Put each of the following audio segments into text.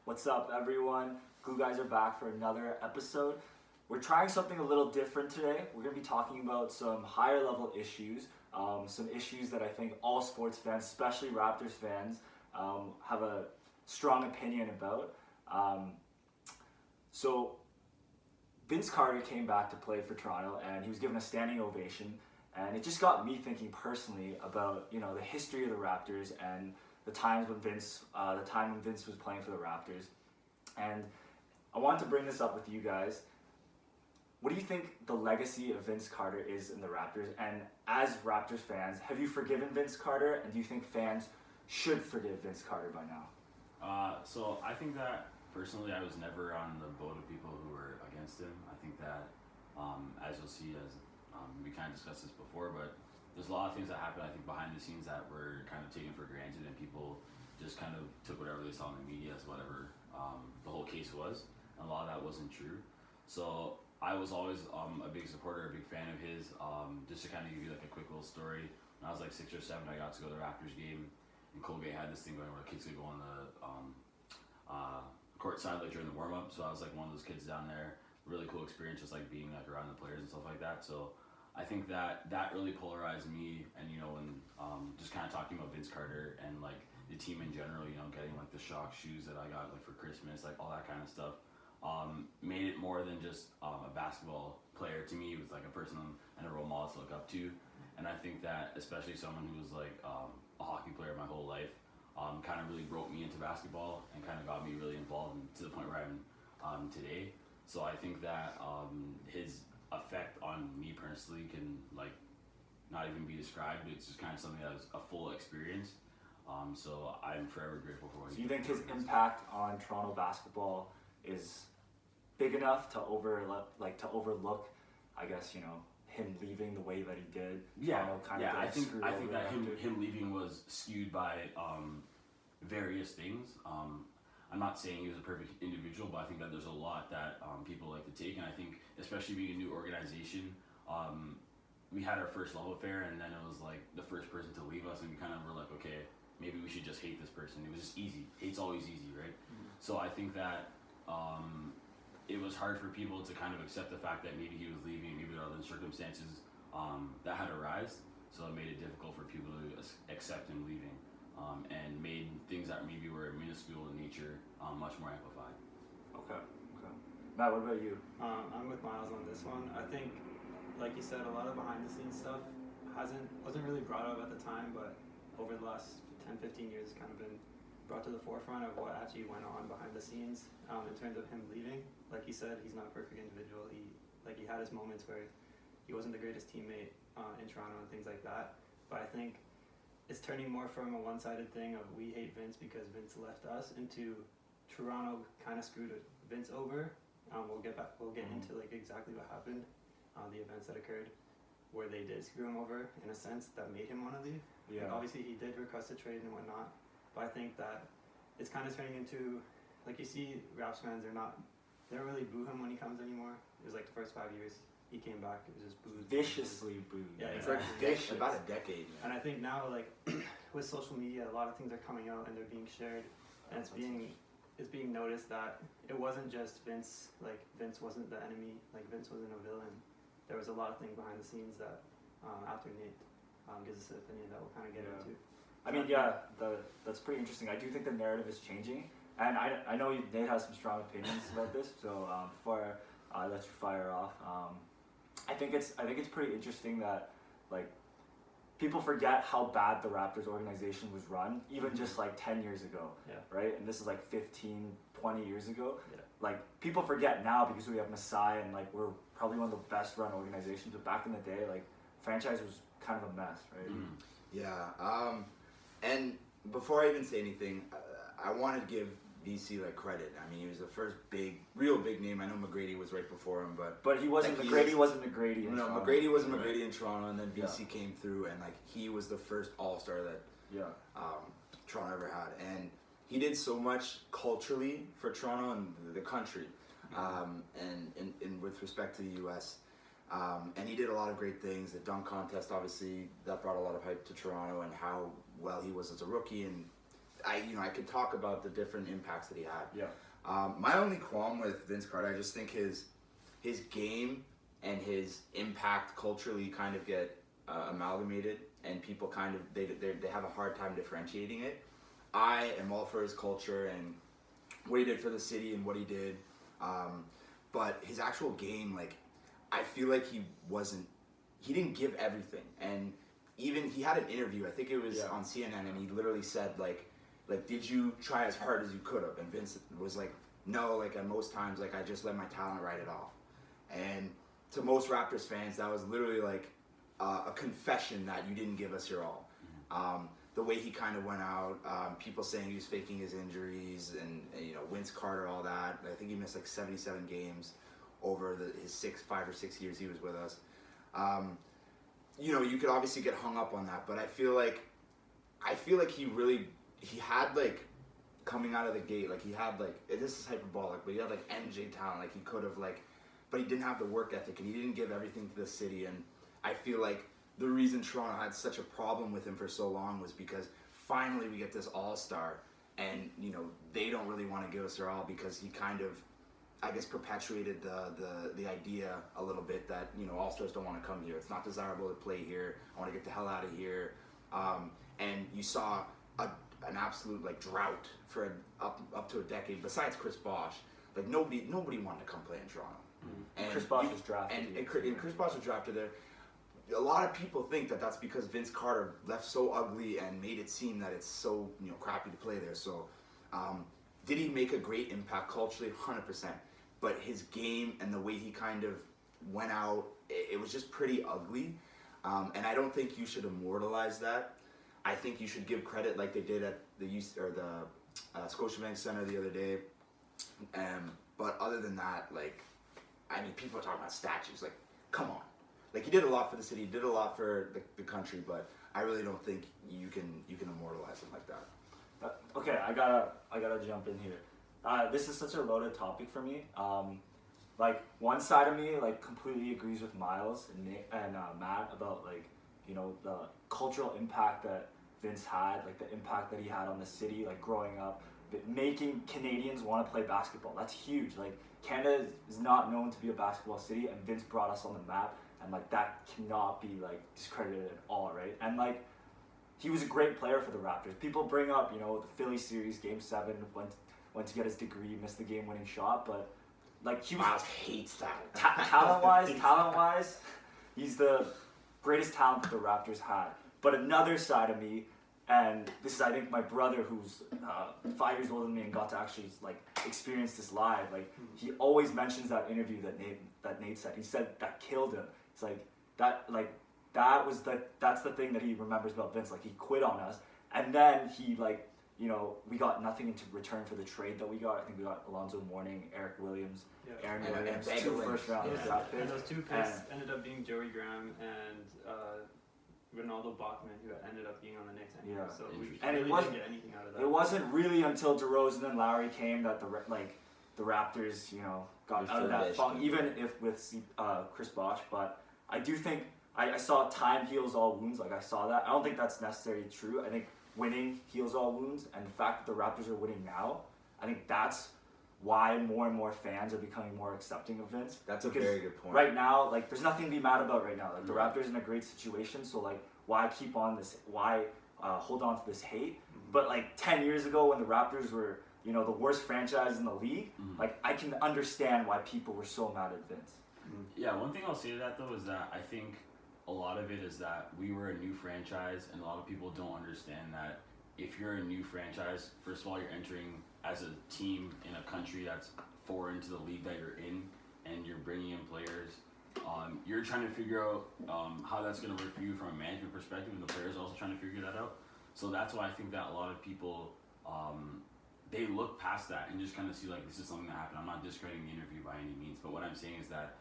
What's up, everyone? Glue Guys are back for another episode. We're trying something a little different today. We're going to be talking about some higher level issues, some issues that I think all sports fans, especially Raptors fans, have a strong opinion about. So Vince Carter came back to play for Toronto, and he was given a standing ovation. And it just got me thinking personally about the history of the Raptors and the time when Vince was playing for the Raptors. And I wanted to bring this up with you guys. What do you think the legacy of Vince Carter is in the Raptors? And as Raptors fans, have you forgiven Vince Carter? And do you think fans should forgive Vince Carter by now? So I think that personally, I was never on the boat of people who were against him. I think that, as you'll see, we kind of discussed this before, but there's a lot of things that happen, I think, behind the scenes that were kind of taken for granted, and people just kind of took whatever they saw in the media as whatever the whole case was, and a lot of that wasn't true. So I was always a big supporter, a big fan of his. Just to kind of give you like a quick little story, when I was like 6 or 7, I got to go to the Raptors game, and Colgate had this thing going where kids could go on the court side like during the warm-up, so I was like one of those kids down there. Really cool experience, just like being like around the players and stuff like that. So I think that really polarized me, and when just kind of talking about Vince Carter and like the team in general, getting like the shock shoes that I got like for Christmas, like all that kind of stuff, made it more than just a basketball player. To me, it was like a person and a role model to look up to. And I think that especially someone who was like a hockey player my whole life, kind of really broke me into basketball and kind of got me really involved to the point where I'm today. So I think that his effect on me personally can like not even be described. It's just kind of something that was a full experience. So I'm forever grateful for what he did. So you think his impact on Toronto basketball is big enough to overlook, I guess, him leaving the way that he did? I think that him leaving was skewed by various things. I'm not saying he was a perfect individual, but I think that there's a lot that people like to take, and I think especially being a new organization, we had our first love affair, and then it was like the first person to leave us, and we kind of were like, okay, maybe we should just hate this person. It was just easy. Hate's always easy, right? Mm-hmm. So I think that it was hard for people to kind of accept the fact that maybe he was leaving, maybe there are other circumstances that had arisen, so it made it difficult for people to accept him leaving. And made things that maybe were minuscule in nature much more amplified. Okay. Matt, what about you? I'm with Miles on this one. I think, like you said, a lot of behind the scenes stuff wasn't really brought up at the time, but over the last 10, 15 years, it's kind of been brought to the forefront of what actually went on behind the scenes in terms of him leaving. Like he said, he's not a perfect individual. He had his moments where he wasn't the greatest teammate in Toronto and things like that. But I think it's turning more from a one-sided thing of we hate Vince because Vince left us into Toronto kind of screwed Vince over. We'll get into like exactly what happened, the events that occurred where they did screw him over in a sense that made him want to leave. Yeah. Like obviously he did request a trade and whatnot, but I think that it's kind of turning into, like you see Raps fans, they don't really boo him when he comes anymore. It was like the first 5 years. He came back, it was just booed. Viciously booed. Yeah, it's exactly. like about a decade. And I think now, like, with social media, a lot of things are coming out and they're being shared, and it's being noticed that it wasn't just Vince. Like, Vince wasn't the enemy. Like, Vince wasn't a villain. There was a lot of things behind the scenes that, after Nate gives us an opinion that we'll kind of get into. I mean, that's pretty interesting. I do think the narrative is changing, and I know Nate has some strong opinions about this. So before I let you fire off. I think it's pretty interesting that like people forget how bad the Raptors organization was run even just like 10 years ago, right? And this is like 15, 20 years ago. Yeah. Like people forget now because we have Masai and like we're probably one of the best run organizations, but back in the day, like franchise was kind of a mess, right? Mm-hmm. Yeah. And before I even say anything, I want to give BC like credit. I mean, he was the first real big name. I know McGrady was right before him, but he wasn't McGrady. Wasn't McGrady in Toronto. McGrady wasn't McGrady in Toronto, and then BC came through, and like he was the first All-Star that Toronto ever had, and he did so much culturally for Toronto and the country, and with respect to the U.S. And he did a lot of great things. The dunk contest, obviously, that brought a lot of hype to Toronto, and how well he was as a rookie, and I could talk about the different impacts that he had. Yeah. My only qualm with Vince Carter, I just think his game and his impact culturally kind of get amalgamated, and people kind of they have a hard time differentiating it. I am all for his culture and what he did for the city and what he did, but his actual game, like, I feel like he didn't give everything. And even he had an interview, I think it was on CNN, and he literally said like did you try as hard as you could have? And Vince was like, no, like at most times, like I just let my talent write it off. And to most Raptors fans, that was literally like a confession that you didn't give us your all. The way he kind of went out, people saying he was faking his injuries, and Vince Carter, all that. I think he missed like 77 games over his 5 or 6 years he was with us. You could obviously get hung up on that, but I feel like he had like coming out of the gate, like he had like, this is hyperbolic, but he had like MJ talent, like he could have like, but he didn't have the work ethic and he didn't give everything to the city. And I feel like the reason Toronto had such a problem with him for so long was because finally we get this all-star, and they don't really want to give us their all because he kind of, I guess, perpetuated the idea a little bit that all-stars don't want to come here. It's not desirable to play here. I want to get the hell out of here. And you saw an absolute like drought for up to a decade. Besides Chris Bosh, like nobody wanted to come play in Toronto. And Chris Bosh was drafted. And Chris Bosh was drafted there. A lot of people think that that's because Vince Carter left so ugly and made it seem that it's so crappy to play there. So did he make a great impact culturally? 100%. But his game and the way he kind of went out, it was just pretty ugly. And I don't think you should immortalize that. I think you should give credit like they did at the Scotiabank Center the other day. But other than that, like, I mean, people are talking about statues. Like, come on. Like, he did a lot for the city, he did a lot for the country, but I really don't think you can immortalize him like that. Okay, I gotta jump in here. This is such a loaded topic for me. Like, one side of me like completely agrees with Miles and Matt about like the cultural impact that Vince had, like the impact that he had on the city, like growing up, making Canadians want to play basketball. That's huge. Like, Canada is not known to be a basketball city, and Vince brought us on the map, and like that cannot be like discredited at all, right? And like, he was a great player for the Raptors. People bring up the Philly series, Game 7, went to get his degree, missed the game-winning shot, but like he was Miles hates that. talent-wise, he's the greatest talent that the Raptors had. But another side of me, and this is I think my brother who's 5 years older than me and got to actually like experience this live. Like, he always mentions that interview that Nate said. He said that killed him. It's like that's the thing that he remembers about Vince. Like, he quit on us, and then he like we got nothing in return for the trade that we got. I think we got Alonzo Mourning, Eric Williams, Aaron Williams, 2 first-round draft picks. And those 2 picks ended up being Joey Graham and Ronaldo Bachman, who ended up being on the Knicks anyway. Yeah. So we And really it wasn't didn't get anything out of that. It wasn't really until DeRozan and Lowry came that the Raptors got out of that funk, even if with Chris Bosh. But I do think I saw time heals all wounds. Like, I saw that. I don't think that's necessarily true. I think winning heals all wounds, and the fact that the Raptors are winning now, I think that's why more and more fans are becoming more accepting of Vince. That's a very good point. Right now, like, there's nothing to be mad about right now. Like, the Raptors are in a great situation, so like, why keep on this? Why hold on to this hate? But like 10 years ago, when the Raptors were the worst franchise in the league, like, I can understand why people were so mad at Vince. Yeah, one thing I'll say to that though is that I think a lot of it is that we were a new franchise, and a lot of people don't understand that if you're a new franchise, first of all, you're entering as a team in a country that's foreign to the league that you're in, and you're bringing in players. You're trying to figure out how that's going to work for you from a management perspective, and the players are also trying to figure that out. So that's why I think that a lot of people, they look past that and just kind of see like, this is something that happened. I'm not discrediting the interview by any means, but what I'm saying is that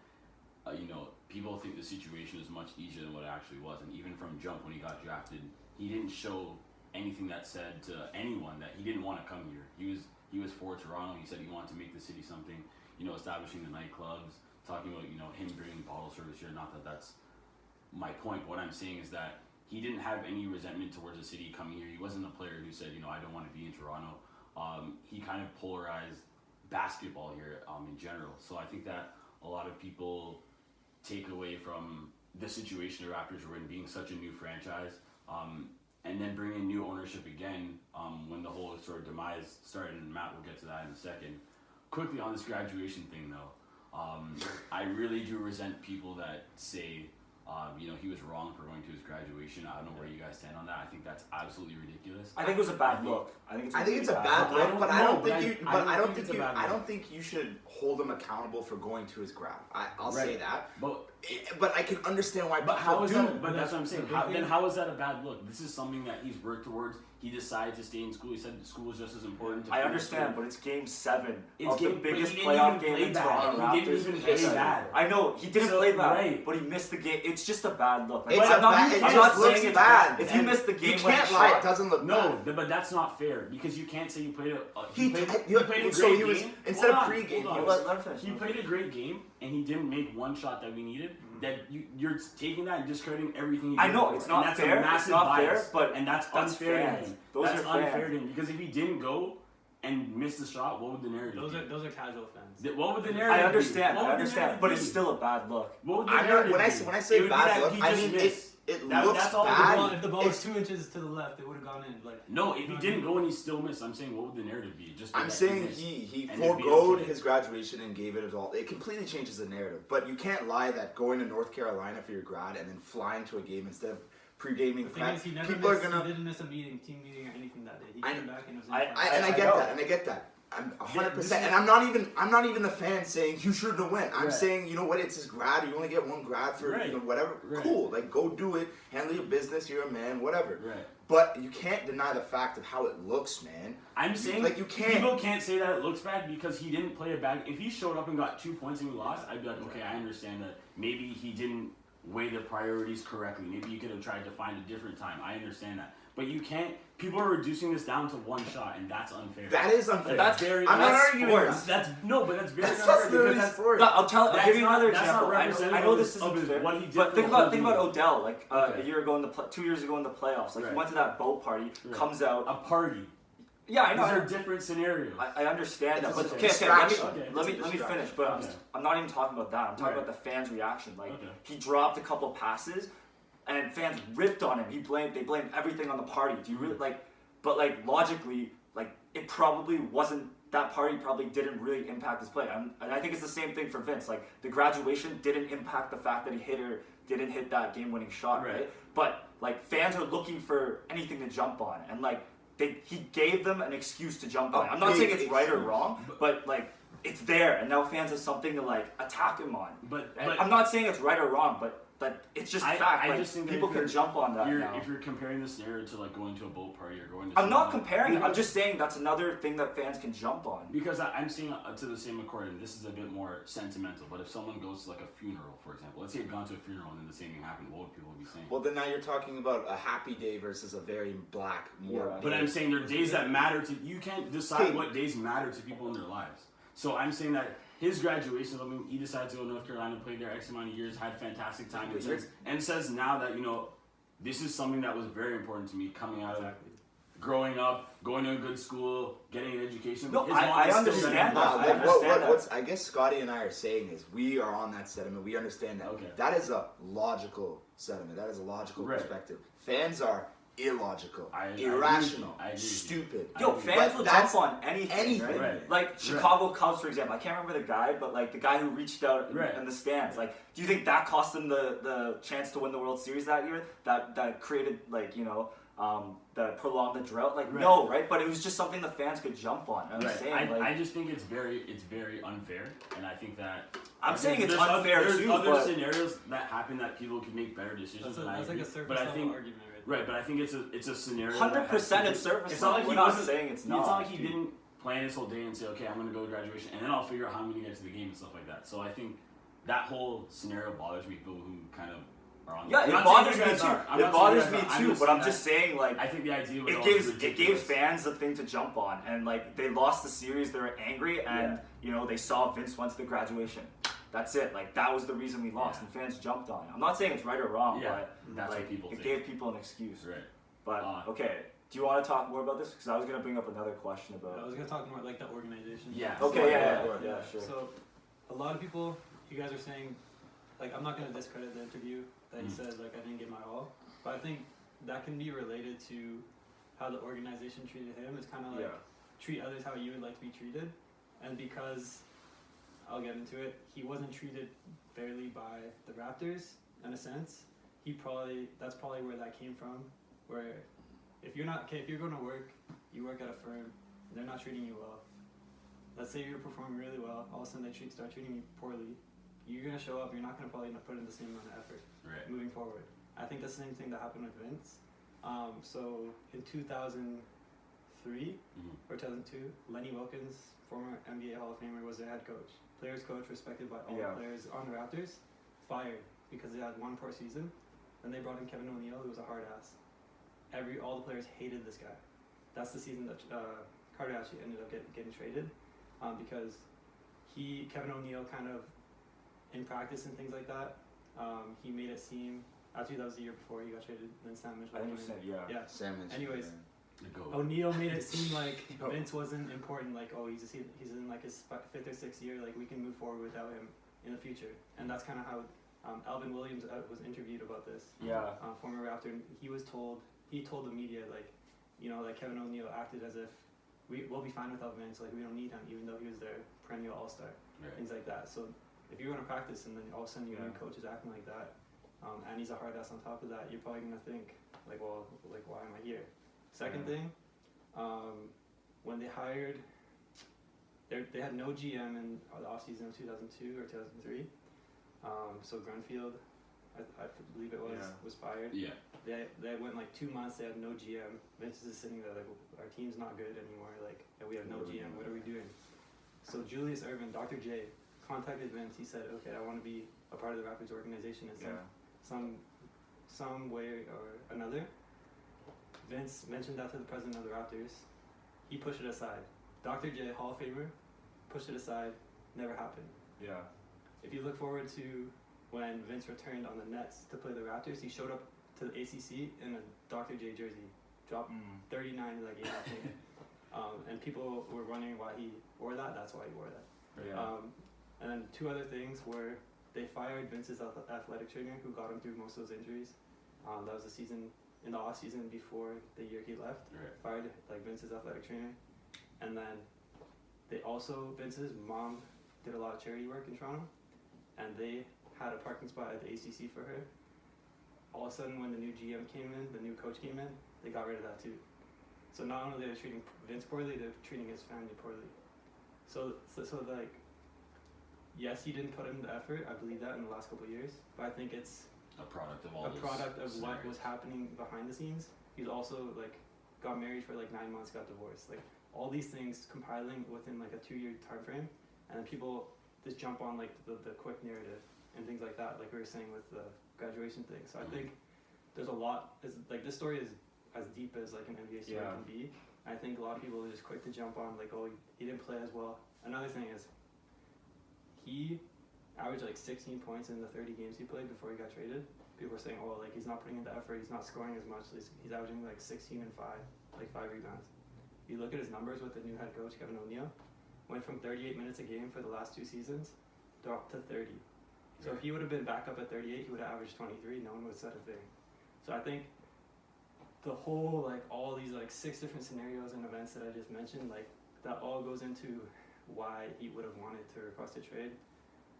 people think the situation is much easier than what it actually was. And even from jump, when he got drafted, he didn't show anything that said to anyone that he didn't want to come here. He was for Toronto. He said he wanted to make the city something, establishing the nightclubs, talking about, him bringing bottle service here. Not that that's my point, but what I'm saying is that he didn't have any resentment towards the city coming here. He wasn't a player who said, I don't want to be in Toronto. He kind of polarized basketball here in general. So I think that a lot of people take away from the situation the Raptors were in, being such a new franchise, and then bring in new ownership again when the whole sort of demise started, and Matt will get to that in a second. Quickly on this graduation thing though, I really do resent people that say he was wrong for going to his graduation. I don't know where you guys stand on that. I think that's absolutely ridiculous. I think it was a bad look. I think it's a bad look, but I don't think you should hold him accountable for going to his grad. I'll say that. But I can understand why. But how is that? But that's what I'm saying. How is that a bad look? This is something that he's worked towards. He decided to stay in school. He said school is just as important. I understand, but it's Game 7 of the biggest but playoff game in Toronto Raptors. He didn't even play bad. I know he didn't play bad, right. But he missed the game. It's just a bad look. Like, I'm not saying it's bad. If you miss the game, you can't lie. It doesn't look bad. No, but that's not fair because you can't say you played a. He played a great game. Instead of pre-game, he played a great game and he didn't make one shot that we needed. That you're taking that and discrediting everything. I know it's not fair. It's not fair, but that's unfair. That's unfair fans. Because if he didn't go and miss the shot, what would the narrative be? Those are casual fans. What would the narrative be? I understand, but it's still a bad look. What would the narrative be? When I say bad look, I mean it looks bad. If the ball was 2 inches to the left, it would have gone in. No, if he didn't go and he still missed, I'm saying what would the narrative be? I'm saying he foregoed his graduation and gave it his all. It completely changes the narrative. But you can't lie that going to North Carolina for your grad and then flying to a game instead of pre-gaming. The thing is, he didn't miss a team meeting or anything that day. He came back and was I get that. I'm 100%, and I'm not even the fan saying you shouldn't win. I'm saying, you know what? It's his grad. You only get one grad for whatever. Right. Cool, go do it. Handle your business. You're a man. Whatever. Right. But you can't deny the fact of how it looks, man. I'm saying you can't. People can't say that it looks bad because he didn't play a bad. If he showed up and got 2 points and we lost, I'd be like, okay, I understand that. Maybe he didn't weigh the priorities correctly. Maybe you could have tried to find a different time. I understand that. But you can't. People are reducing this down to one shot, and that's unfair. That is unfair. That's very. I'm not arguing that. But that's very unfair because sports. I'll give you another example. I know this isn't fair, what he did. But think about Odell. A year ago 2 years ago in the playoffs. He went to that boat party. Comes out a party. Yeah, I know. These are different scenarios. I understand that, but let me finish. But I'm not even talking about that. I'm talking about the fans' reaction. He dropped a couple passes, and fans ripped on him. They blamed everything on the party. Do you really But logically, it probably wasn't. That party probably didn't really impact his play. I think it's the same thing for Vince. The graduation didn't impact the fact that he didn't hit that game-winning shot, right? But fans are looking for anything to jump on, and he gave them an excuse to jump on. I'm not saying it's right or wrong, but it's there, and now fans have something to attack him on. But I'm not saying it's right or wrong, but it's just fact. I just think people can jump on that now. If you're comparing the scenario to going to a boat party or going to, I'm not comparing it. I'm just saying that's another thing that fans can jump on. Because I'm seeing to the same accord, and this is a bit more sentimental. But if someone goes to a funeral, for example, let's say you've gone to a funeral and then the same thing happened, what would people be saying? Well, then now you're talking about a happy day versus a very black, more. But I'm saying there are days that matter to you. Can't decide what days matter to people in their lives. So I'm saying that his graduation, he decided to go to North Carolina, played there X amount of years, had a fantastic time, and says now that, this is something that was very important to me coming out of growing up, going to a good school, getting an education. No, I understand that. What I guess Scotty and I are saying is we are on that sentiment. We understand that. Okay. That is a logical sentiment. That is a logical perspective. Fans are illogical, irrational, stupid. Fans will jump on anything. Right? Chicago Cubs, for example. I can't remember the guy, but the guy who reached out in the stands. Do you think that cost them the chance to win the World Series that year? That created that prolonged the drought? No, right? But it was just something the fans could jump on. I'm saying, I just think it's very unfair, and I think that saying it's unfair too. There's other but scenarios that happen that people can make better decisions. That's like a surface level argument. Right, but I think it's a scenario. 100% it's surface. It's not like we're not saying it's not. It's not like he didn't plan his whole day and say, okay, I'm going to go to graduation, and then I'll figure out how I'm going to get to the game and stuff like that. So I think that whole scenario bothers me. People who kind of are on. Yeah, it bothers me too. It bothers me too. But I'm just saying, I think the idea it gives fans a thing to jump on, and they lost the series. They were angry, and they saw Vince went to the graduation. that's it. Like that was the reason we lost, and fans jumped on it. I'm not saying it's right or wrong, but that's like what people it think. gave people an excuse. Right. But okay, do you want to talk more about this? Because I was gonna bring up another question about. I was gonna talk more like the organization. Yeah. Okay. Yeah. Sure. So, a lot of people, you guys are saying, like, I'm not gonna discredit the interview that he said, like, I didn't give my all, but I think that can be related to how the organization treated him. It's kind of like treat others how you would like to be treated, and because I'll get into it, he wasn't treated fairly by the Raptors in a sense. That's probably where that came from. Where if you're going to work, you work at a firm, they're not treating you well. Let's say you're performing really well, all of a sudden they start treating you poorly. You're gonna show up. You're not gonna probably put in the same amount of effort moving forward. I think the same thing that happened with Vince. So in 2003 or 2002, Lenny Wilkens, former NBA Hall of Famer, was their head coach. Players coach, respected by all the players on the Raptors, fired because they had one poor season. Then they brought in Kevin O'Neal, who was a hard ass. All the players hated this guy. That's the season that Carter actually ended up getting traded because Kevin O'Neal kind of, in practice and things like that, he made it seem, actually that was the year before he got traded, then Sam Mitchell. I think you said, yeah. Sam Mitchell. Anyways, O'Neal made it seem like Vince wasn't important, like, oh, he's in like his 5th or 6th year, like we can move forward without him in the future. And that's kind of how Alvin Williams was interviewed about this. Yeah. Former Raptor, and he told the media, like, you know, like Kevin O'Neal acted as if we'll be fine without Vince, like we don't need him, even though he was their perennial all-star, things like that. So if you're going to practice and then all of a sudden your new coach is acting like that, and he's a hard ass on top of that, you're probably going to think, like, well, like, why am I here? Second thing, when they hired, they had no GM in the offseason of 2002 or 2003. So Grunfield, I believe it was fired. Yeah. They went like 2 months, they had no GM. Vince is sitting there like, our team's not good anymore, like, and we have no GM, what are we doing? So Julius Ervin, Dr. J, contacted Vince. He said, okay, I want to be a part of the Raptors organization in some way or another. Vince mentioned that to the president of the Raptors. He pushed it aside. Dr. J, Hall of Famer, pushed it aside, never happened. Yeah. If you look forward to when Vince returned on the Nets to play the Raptors, he showed up to the ACC in a Dr. J jersey, dropped 39 like 8 and people were wondering why he wore that. That's why he wore that. Yeah. And then 2 other things were they fired Vince's athletic trainer who got him through most of those injuries. That was the season, in the off season before the year he left. Fired like Vince's athletic trainer, and then Vince's mom did a lot of charity work in Toronto, and they had a parking spot at the ACC for her. All of a sudden, when the new GM came in, the new coach came in, they got rid of that too. So not only are they treating Vince poorly, they're treating his family poorly. So like, yes, he didn't put in the effort. I believe that in the last couple of years, but I think it's a product of what was happening behind the scenes. He's also like got married for like 9 months, got divorced. Like all these things compiling within like a 2-year time frame, and then people just jump on like the quick narrative and things like that. Like we were saying with the graduation thing. So I think there's a lot. Like this story is as deep as like an NBA story can be. I think a lot of people are just quick to jump on like, oh, he didn't play as well. Another thing is he averaged like 16 points in the 30 games he played before he got traded. People were saying, oh, like he's not putting in the effort, he's not scoring as much. He's averaging like 16 and 5, like 5 rebounds. You look at his numbers with the new head coach, Kevin O'Neal, went from 38 minutes a game for the last 2 seasons, dropped to 30. So if he would have been back up at 38, he would have averaged 23, no one would have said a thing. So I think the whole, like all these like 6 different scenarios and events that I just mentioned, like that all goes into why he would have wanted to request a trade.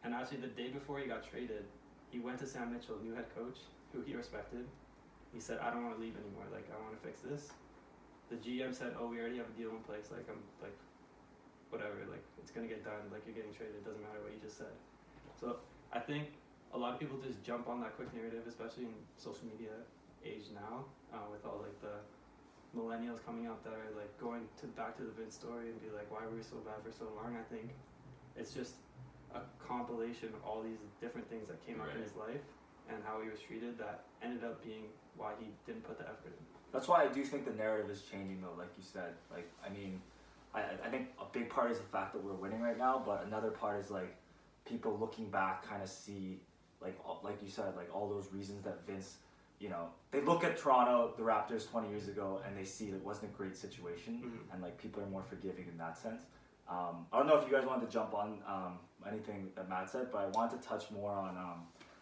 And actually the day before he got traded, he went to Sam Mitchell, new head coach, who he respected. He said, I don't want to leave anymore, like I want to fix this. The GM said, oh, we already have a deal in place, like I'm like, whatever, like it's gonna get done, like you're getting traded, it doesn't matter what you just said. So I think a lot of people just jump on that quick narrative, especially in social media age now, with all like the millennials coming out that are like going back to the Vince story and be like, why were we so bad for so long? I think it's just a compilation of all these different things that came up in his life and how he was treated that ended up being why he didn't put the effort in. That's why I do think the narrative is changing though, like you said. Like, I mean, I think a big part is the fact that we're winning right now, but another part is like people looking back kind of see, like you said, like all those reasons that Vince, you know, they look at Toronto, the Raptors 20 years ago, and they see it wasn't a great situation, and like people are more forgiving in that sense. I don't know if you guys wanted to jump on anything that Matt said, but I wanted to touch more on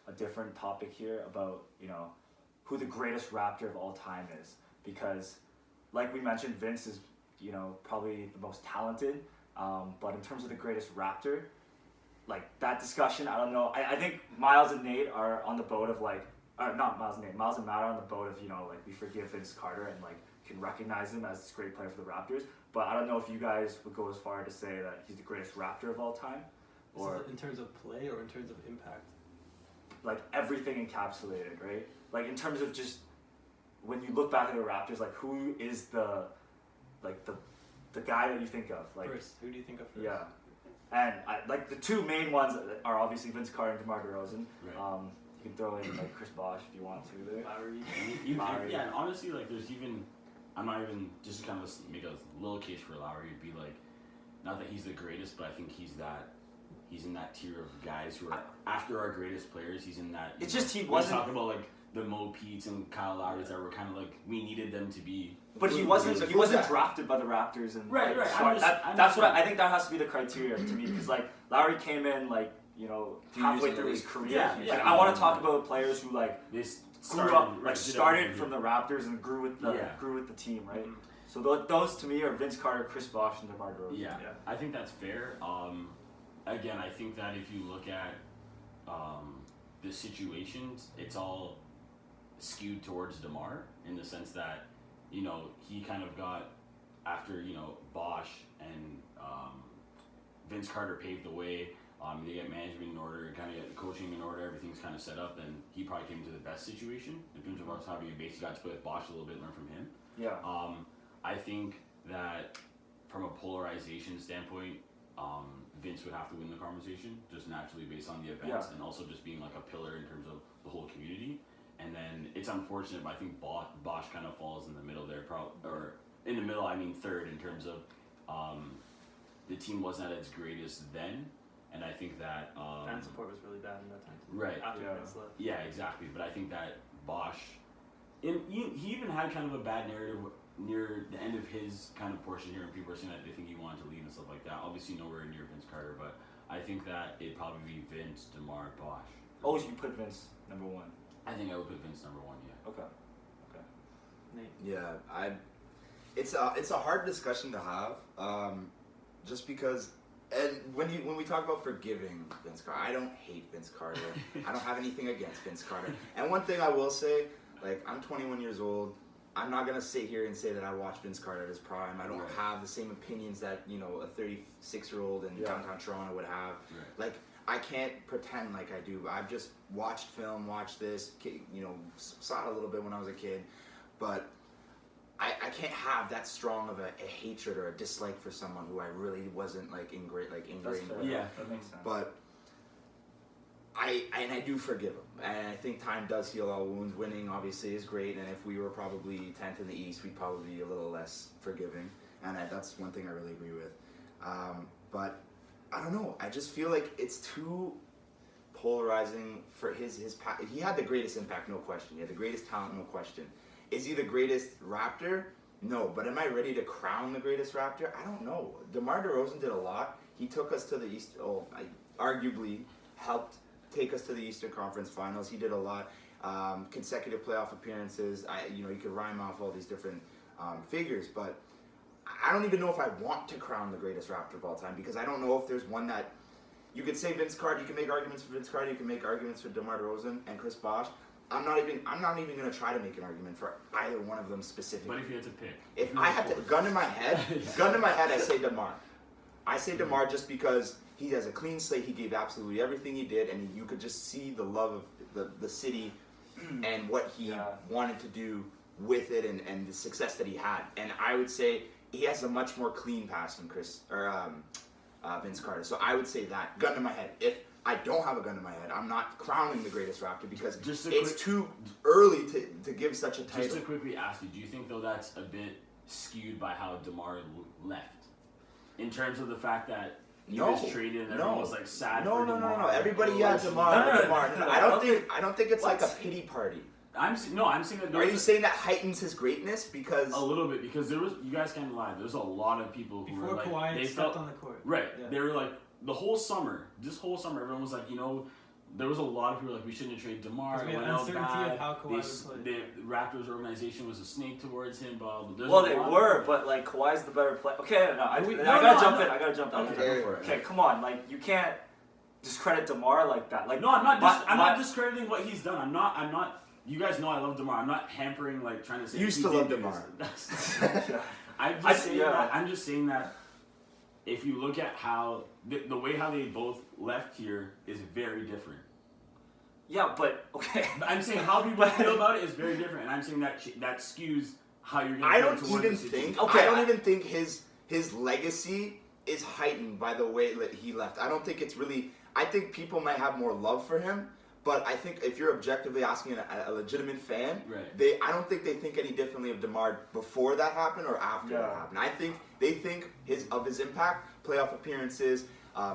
a different topic here about, you know, who the greatest Raptor of all time is, because like we mentioned, Vince is, you know, probably the most talented, but in terms of the greatest Raptor, like that discussion, I don't know. I think Miles and Nate are on the boat of like, not Miles and Nate, Miles and Matt are on the boat of, you know, like we forgive Vince Carter and like can recognize him as this great player for the Raptors. But I don't know if you guys would go as far to say that he's the greatest Raptor of all time, or in terms of play or in terms of impact. Like everything encapsulated, right? Like in terms of just when you look back at the Raptors, like who is the guy that you think of? Like First, who do you think of first? Yeah, and like the two main ones are obviously Vince Carter and DeMar DeRozan. Right. You can throw in like Chris Bosh if you want to there. Lowry. Yeah, and honestly, like there's even, I'm not even, just to kind of make a little case for Lowry, it'd be like, not that he's the greatest, but I think he's in that tier of guys who are after our greatest players. He's in that. It's just he we wasn't. talking about like the Mo Peets and Kyle Lowrys that were kind of like we needed them to be. But he wasn't drafted by the Raptors and right. That's what I think that has to be the criteria to me, because like Lowry came in like, you know, halfway through his career. Yeah. I want to talk about players who like started from the Raptors and grew with the team, right? So those to me are Vince Carter, Chris Bosh, and DeMar DeRozan. Yeah, I think that's fair. Again, I think that if you look at the situations, it's all skewed towards DeMar in the sense that, you know, he kind of got after, you know, Bosh and Vince Carter paved the way. They get management in order, kind of get coaching in order, everything's kind of set up, and he probably came to the best situation in terms of us having a base. He got to play with Bosh a little bit, learn from him. Yeah. I think that from a polarization standpoint, Vince would have to win the conversation just naturally based on the events and also just being like a pillar in terms of the whole community. And then it's unfortunate, but I think Bosh kind of falls in the middle there, or in the middle, I mean third in terms of the team wasn't at its greatest then. And I think that fan support was really bad in that time too. Right. After Vince left. Yeah, exactly. But I think that Bosh, he even had kind of a bad narrative near the end of his kind of portion here, and people are saying that they think he wanted to leave and stuff like that. Obviously, nowhere near Vince Carter, but I think that it'd probably be Vince, DeMar, Bosh. Oh, so you put Vince number one? I think I would put Vince number one. Yeah. Okay. Nate. Yeah, it's a hard discussion to have, just because. And when we talk about forgiving Vince Carter, I don't hate Vince Carter. I don't have anything against Vince Carter. And one thing I will say, like, I'm 21 years old. I'm not gonna sit here and say that I watched Vince Carter at his prime. I don't have the same opinions that, you know, a 36-year-old in downtown Toronto would have. Right. Like, I can't pretend like I do. I've just watched film, watched this, you know, saw it a little bit when I was a kid, but I can't have that strong of a hatred or a dislike for someone who I really wasn't like ingrained with. Yeah, that makes sense. But I do forgive him, and I think time does heal all wounds. Winning obviously is great, and if we were probably 10th in the East, we'd probably be a little less forgiving, and that's one thing I really agree with. But I don't know. I just feel like it's too polarizing for his he had the greatest impact, no question. He had the greatest talent, no question. Is he the greatest Raptor? No, but am I ready to crown the greatest Raptor? I don't know. DeMar DeRozan did a lot. He took us to the East. Arguably helped take us to the Eastern Conference Finals. He did a lot. Consecutive playoff appearances. You could rhyme off all these different figures, but I don't even know if I want to crown the greatest Raptor of all time, because I don't know if there's one that you could say Vince Carter. You can make arguments for Vince Carter. You can make arguments for DeMar DeRozan and Chris Bosh. I'm not even going to try to make an argument for either one of them specifically. But if you had to pick, if I had to, gun to my head, I say DeMar. I say DeMar just because he has a clean slate. He gave absolutely everything he did, and you could just see the love of the city and what he wanted to do with it, and the success that he had. And I would say he has a much more clean pass than Vince Carter. So I would say that, gun to my head. If I don't have a gun to my head, I'm not crowning the greatest Raptor, because it's too early to give such a title. Just to quickly ask you, do you think though that's a bit skewed by how DeMar left? In terms of the fact that you guys traded and everyone was like sad for DeMar. No. Everybody had DeMar. I don't think it's like a pity party. I'm saying that. Are you saying that heightens his greatness because a little bit because you guys can't lie. There's a lot of people who before were like Kawhi they stepped felt on the court. Right. Yeah. They were like this whole summer, everyone was like, there was a lot of people like we shouldn't have traded DeMar. We had uncertainty of how Kawhi would play. The Raptors organization was a snake towards him. Well, they were, but like Kawhi's the better player. Okay, I gotta jump in. Okay, come on, like you can't discredit DeMar like that. Like no, I'm not discrediting what he's done. I'm not. You guys know I love DeMar. I'm not hampering like trying to say. You still love DeMar. I'm just saying that if you look at how the way how they both left here is very different. Yeah, but okay. I'm saying how people feel about it is very different, and I'm saying that skews how you're going to. I don't even think his legacy is heightened by the way that he left. I don't think it's really. I think people might have more love for him. But I think if you're objectively asking a legitimate fan, right. I don't think they think any differently of DeMar before that happened or after that happened. I think they think of his impact, playoff appearances,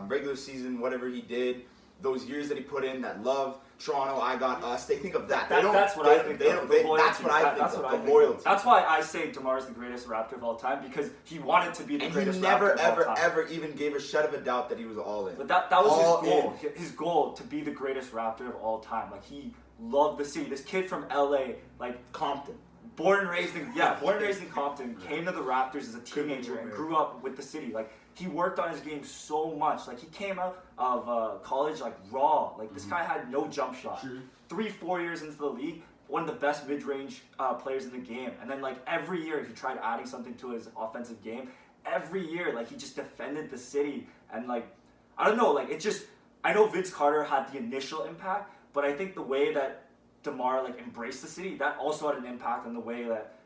regular season, whatever he did, those years that he put in, that love, Toronto, I got us. They think of that. That's what I think. That's what I think. The loyalty. That's why I say DeMar's the greatest Raptor of all time because he wanted to be the greatest Raptor of all time. He never even gave a shred of a doubt that he was all in. But that was his goal. His goal to be the greatest Raptor of all time. Like he loved the city. This kid from LA, like Compton. Born and raised in Compton, came to the Raptors as a teenager and grew up with the city. Like he worked on his game so much. Like he came out of college like raw. Like this guy had no jump shot. True. 3-4 years into the league, one of the best mid-range players in the game. And then like every year he tried adding something to his offensive game. Every year like he just defended the city and like I don't know. Like it just I know Vince Carter had the initial impact, but I think the way that DeMar like embraced the city, that also had an impact on the way that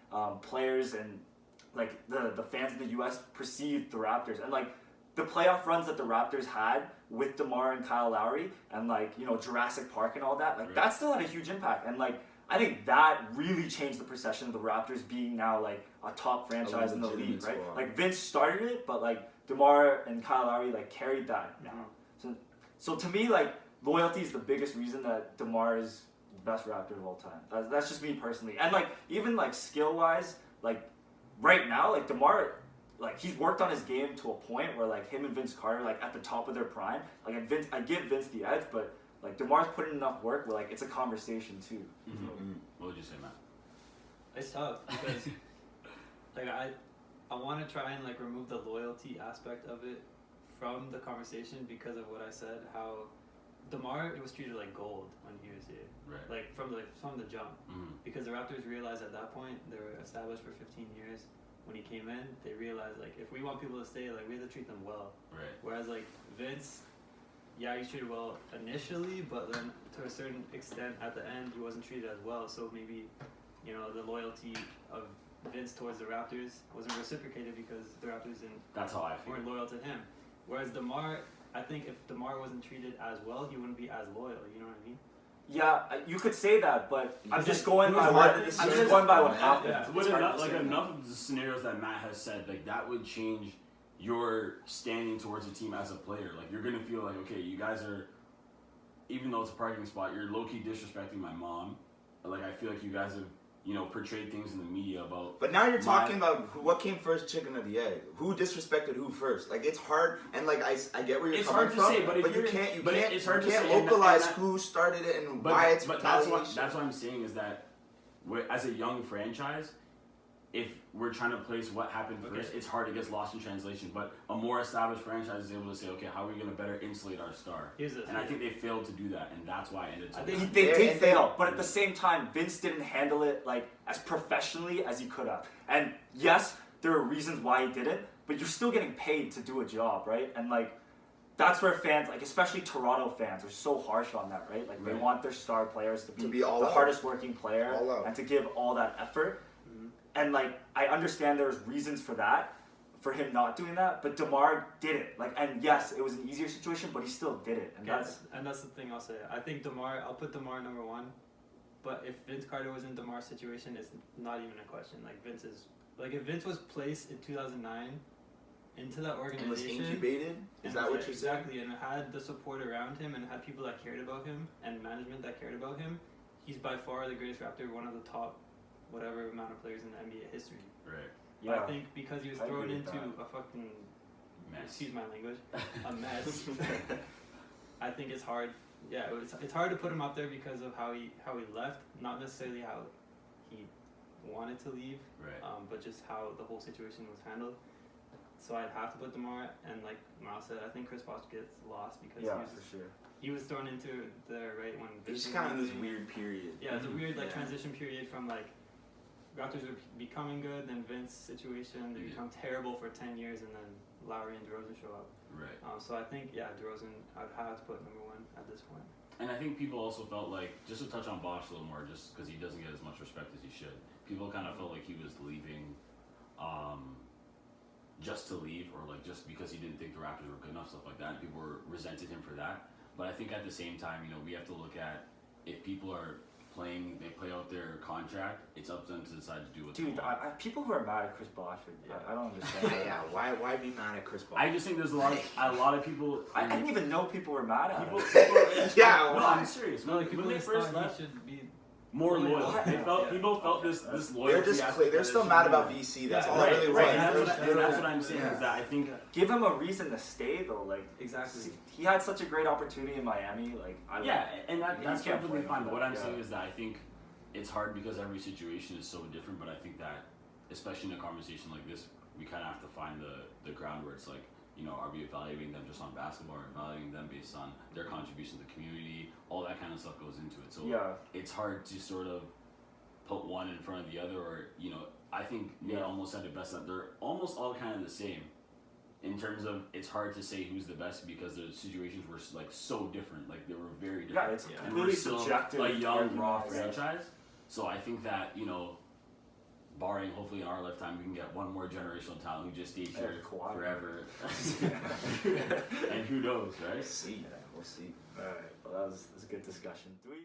players and like the fans in the U.S. perceived the Raptors. And like the playoff runs that the Raptors had with DeMar and Kyle Lowry and like Jurassic Park and all that, like that still had a huge impact. And like I think that really changed the perception of the Raptors being now like a top franchise in the league, right? Like Vince started it, but like DeMar and Kyle Lowry like carried that now. So to me, like loyalty is the biggest reason that DeMar is best Raptor of all time. That's just me personally. And like even like skill wise, like right now, like DeMar, like he's worked on his game to a point where like him and Vince Carter like at the top of their prime. Like I give Vince the edge, but like DeMar's put in enough work where like it's a conversation too. Mm-hmm. So. What would you say, Matt? It's tough because like I want to try and like remove the loyalty aspect of it from the conversation because of what I said. How DeMar was treated like gold when he was here, like from the jump, because the Raptors realized at that point they were established for 15 years. When he came in, they realized like if we want people to stay, like we have to treat them well. Right. Whereas like Vince, he's treated well initially, but then to a certain extent at the end he wasn't treated as well. So maybe the loyalty of Vince towards the Raptors wasn't reciprocated because the Raptors weren't loyal to him. Whereas DeMar, I think if DeMar wasn't treated as well, he wouldn't be as loyal. You know what I mean? Yeah, you could say that, but I'm just going by what happened. Yeah. Enough of the scenarios that Matt has said, like that would change your standing towards a team as a player. Like you're gonna feel like, okay, you guys are, even though it's a parking spot, you're low key disrespecting my mom. Like I feel like you guys have portrayed things in the media about. But now you're talking about what came first, chicken or the egg. Who disrespected who first? Like it's hard, and like I get where you're coming from. It's hard to say, but you can't localize who started it and why it's. But that's what I'm saying is that, as a young franchise, if we're trying to place what happened first, it's hard. It gets lost in translation. But a more established franchise is able to say, okay, how are we going to better insulate our star? And I think they failed to do that, and that's why it ended. I think they did fail, but at the same time, Vince didn't handle it like as professionally as he could have. And yes, there are reasons why he didn't, but you're still getting paid to do a job, right? And like that's where fans, like especially Toronto fans, are so harsh on that, right? Like they want their star players to be the hardest working player and to give all that effort. And like I understand there's reasons for that, for him not doing that, but DeMar did it. Like, and yes, it was an easier situation, but he still did it. And that's the thing I'll say. I think I'll put DeMar number one, but if Vince Carter was in DeMar's situation, it's not even a question. Like if Vince was placed in 2009 into that And was organization. incubated? Is that what you're saying? Exactly, and had the support around him and had people that cared about him and management that cared about him, he's by far the greatest Raptor, one of the top whatever amount of players in the NBA history. Right. But I think because he was I thrown agree with into that. a fucking Mess. excuse my language, a mess. I think it's hard. Yeah, it's hard to put him up there because of how he left, not necessarily how he wanted to leave, Right. but just how the whole situation was handled. So I'd have to put DeMar, and like Miles said, I think Chris Bosh gets lost because he was thrown into there right when It's Vince kind of was this leaving. weird period. Yeah, it's a weird like Yeah. transition period from like Raptors were becoming good, then Vince situation, they become terrible for 10 years, and then Lowry and DeRozan show up. Right. So I think DeRozan I'd have to put number 1 at this point. And I think people also felt like, just to touch on Bosch a little more, just because he doesn't get as much respect as he should, people kind of felt like he was leaving just to leave, or like just because he didn't think the Raptors were good enough, stuff like that. And people resented him for that. But I think at the same time, we have to look at if people are playing, they play out their contract, it's up to them to decide to do what they Dude, want. people who are mad at Chris Bosh, I don't understand. Yeah, why be mad at Chris Bosh? I just think there's a lot of people. I didn't even know people were mad at him. Yeah, no, why? I'm serious. No, like people when they just first thought left, he should be more loyal. What? They felt, Yeah. people felt this loyalty. They're just aspect they're that still it mad should about be. VC. That's Yeah, all Right, it really right, was. and that's what I'm saying, Yeah. is that I think Give him a reason to stay though. Like exactly. he had such a great opportunity in Miami. Like and you that's can't perfectly blame him fine. for But what that, I'm yeah. saying is that I think it's hard because every situation is so different. But I think that, especially in a conversation like this, we kind of have to find the ground where it's like, are we evaluating them just on basketball, or evaluating them based on their contribution to the community? All that kind of stuff goes into it. So it's hard to sort of put one in front of the other, or I think Nate almost said it best, that they're almost all kind of the same. In terms of, it's hard to say who's the best because the situations were like so different. Like they were very different. Yeah, it's And completely we're still subjective. a young, raw argument. franchise. So I think that, barring hopefully in our lifetime, we can get one more generational talent who just stays Yeah, here Kawhi. forever. And who knows, right? We'll see. All right, well that was a good discussion. Do we?